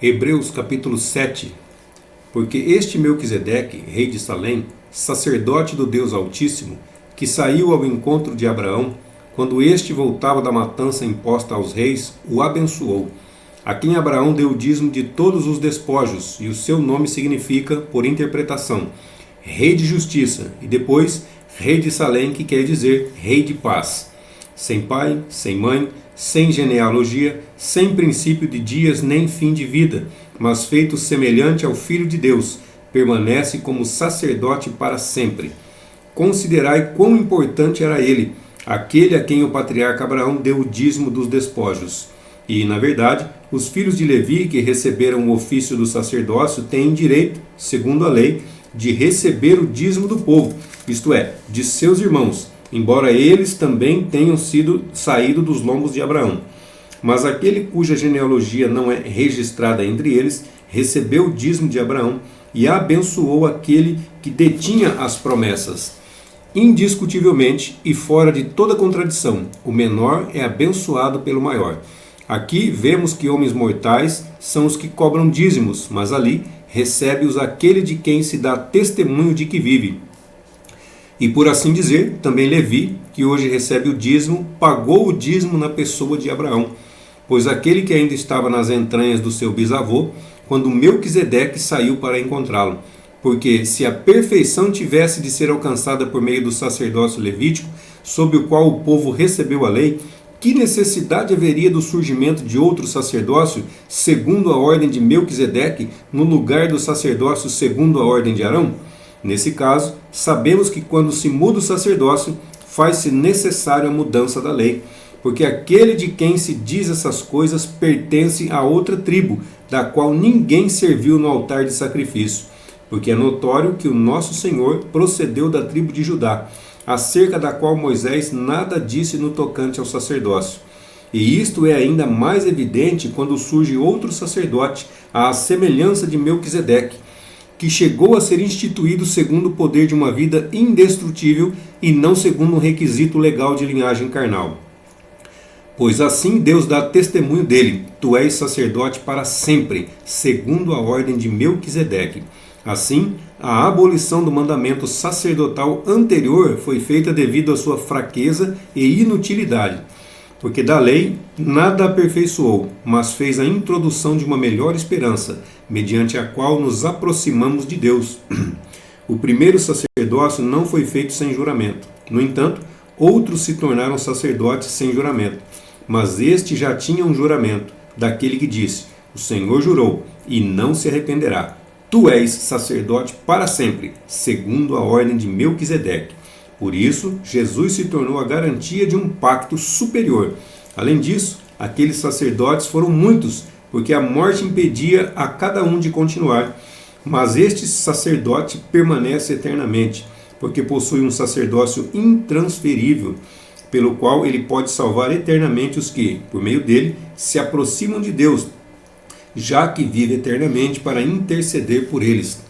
Hebreus capítulo 7. Porque este Melquisedeque, rei de Salém, sacerdote do Deus Altíssimo, que saiu ao encontro de Abraão, quando este voltava da matança imposta aos reis, o abençoou, a quem Abraão deu o dízimo de todos os despojos, e o seu nome significa, por interpretação, Rei de Justiça, e depois Rei de Salém, que quer dizer Rei de Paz. Sem pai, sem mãe, sem genealogia, sem princípio de dias nem fim de vida, mas feito semelhante ao Filho de Deus, permanece como sacerdote para sempre. Considerai quão importante era ele, aquele a quem o patriarca Abraão deu o dízimo dos despojos. E, na verdade, os filhos de Levi que receberam o ofício do sacerdócio têm direito, segundo a lei, de receber o dízimo do povo, isto é, de seus irmãos, embora eles também tenham saído dos lombos de Abraão. Mas aquele cuja genealogia não é registrada entre eles, recebeu o dízimo de Abraão e abençoou aquele que detinha as promessas. Indiscutivelmente e fora de toda contradição, o menor é abençoado pelo maior. Aqui vemos que homens mortais são os que cobram dízimos, mas ali recebe-os aquele de quem se dá testemunho de que vive. E por assim dizer, também Levi, que hoje recebe o dízimo, pagou o dízimo na pessoa de Abraão, pois aquele que ainda estava nas entranhas do seu bisavô, quando Melquisedeque saiu para encontrá-lo. Porque se a perfeição tivesse de ser alcançada por meio do sacerdócio levítico, sob o qual o povo recebeu a lei, que necessidade haveria do surgimento de outro sacerdócio, segundo a ordem de Melquisedeque, no lugar do sacerdócio segundo a ordem de Arão? Nesse caso, sabemos que quando se muda o sacerdócio, faz-se necessária a mudança da lei, porque aquele de quem se diz essas coisas pertence a outra tribo, da qual ninguém serviu no altar de sacrifício. Porque é notório que o nosso Senhor procedeu da tribo de Judá, acerca da qual Moisés nada disse no tocante ao sacerdócio. E isto é ainda mais evidente quando surge outro sacerdote, à semelhança de Melquisedeque, que chegou a ser instituído segundo o poder de uma vida indestrutível e não segundo um requisito legal de linhagem carnal. Pois assim Deus dá testemunho dele: tu és sacerdote para sempre, segundo a ordem de Melquisedeque. Assim, a abolição do mandamento sacerdotal anterior foi feita devido à sua fraqueza e inutilidade, porque da lei nada aperfeiçoou, mas fez a introdução de uma melhor esperança, mediante a qual nos aproximamos de Deus. O primeiro sacerdócio não foi feito sem juramento. No entanto, outros se tornaram sacerdotes sem juramento. Mas este já tinha um juramento, daquele que disse: o Senhor jurou, e não se arrependerá. Tu és sacerdote para sempre, segundo a ordem de Melquisedeque. Por isso, Jesus se tornou a garantia de um pacto superior. Além disso, aqueles sacerdotes foram muitos, porque a morte impedia a cada um de continuar. Mas este sacerdote permanece eternamente, porque possui um sacerdócio intransferível, pelo qual ele pode salvar eternamente os que, por meio dele, se aproximam de Deus, já que vive eternamente para interceder por eles.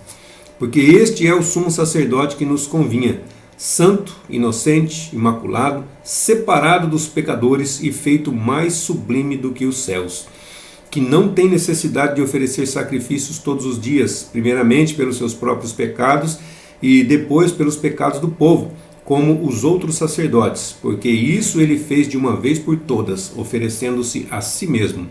Porque este é o sumo sacerdote que nos convinha, santo, inocente, imaculado, separado dos pecadores e feito mais sublime do que os céus, que não tem necessidade de oferecer sacrifícios todos os dias, primeiramente pelos seus próprios pecados e depois pelos pecados do povo, como os outros sacerdotes, porque isso ele fez de uma vez por todas, oferecendo-se a si mesmo.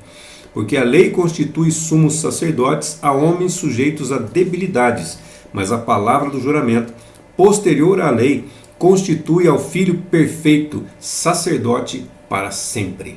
Porque a lei constitui sumos sacerdotes a homens sujeitos a debilidades, mas a palavra do juramento, posterior à lei, constitui ao Filho perfeito, sacerdote para sempre.